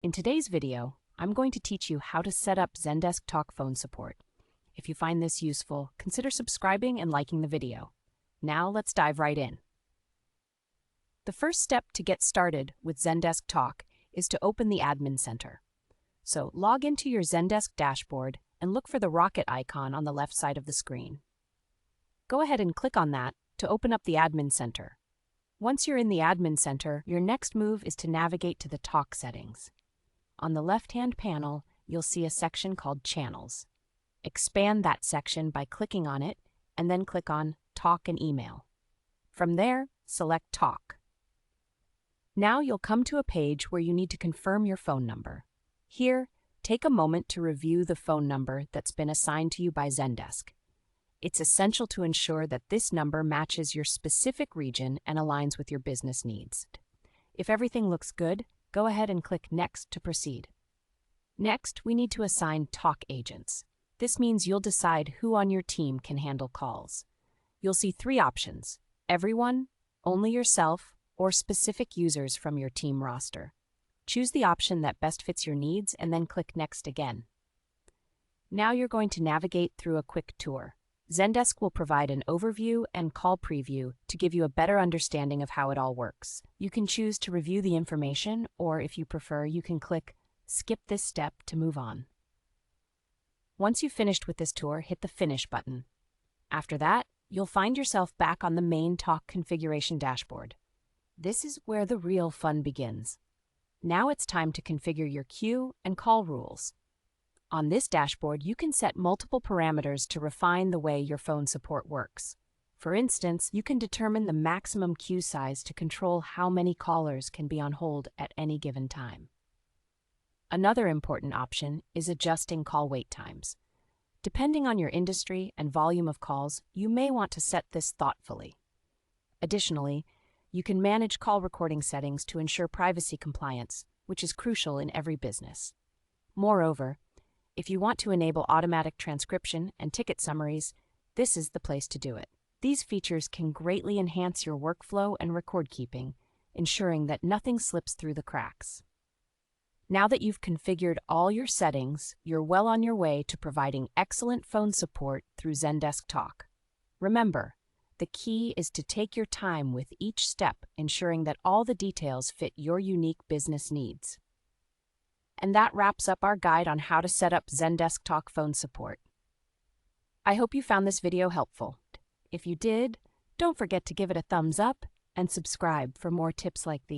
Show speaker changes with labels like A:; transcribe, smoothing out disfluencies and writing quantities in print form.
A: In today's video, I'm going to teach you how to set up Zendesk Talk phone support. If you find this useful, consider subscribing and liking the video. Now let's dive right in. The first step to get started with Zendesk Talk is to open the Admin Center. So log into your Zendesk dashboard and look for the rocket icon on the left side of the screen. Go ahead and click on that to open up the Admin Center. Once you're in the Admin Center, your next move is to navigate to the Talk settings. On the left-hand panel, you'll see a section called Channels. Expand that section by clicking on it, and then click on Talk and Email. From there, select Talk. Now you'll come to a page where you need to confirm your phone number. Here, take a moment to review the phone number that's been assigned to you by Zendesk. It's essential to ensure that this number matches your specific region and aligns with your business needs. If everything looks good, go ahead and click Next to proceed. Next, we need to assign talk agents. This means you'll decide who on your team can handle calls. You'll see three options: everyone, only yourself, or specific users from your team roster. Choose the option that best fits your needs and then click Next again. Now you're going to navigate through a quick tour. Zendesk will provide an overview and call preview to give you a better understanding of how it all works. You can choose to review the information, or if you prefer, you can click Skip this step to move on. Once you've finished with this tour, hit the Finish button. After that, you'll find yourself back on the main Talk configuration dashboard. This is where the real fun begins. Now it's time to configure your queue and call rules. On this dashboard, you can set multiple parameters to refine the way your phone support works. For instance, you can determine the maximum queue size to control how many callers can be on hold at any given time. Another important option is adjusting call wait times. Depending on your industry and volume of calls, you may want to set this thoughtfully. Additionally, you can manage call recording settings to ensure privacy compliance, which is crucial in every business. Moreover, if you want to enable automatic transcription and ticket summaries, this is the place to do it. These features can greatly enhance your workflow and record keeping, ensuring that nothing slips through the cracks. Now that you've configured all your settings, you're well on your way to providing excellent phone support through Zendesk Talk. Remember, the key is to take your time with each step, ensuring that all the details fit your unique business needs. And that wraps up our guide on how to set up Zendesk Talk phone support. I hope you found this video helpful. If you did, don't forget to give it a thumbs up and subscribe for more tips like these.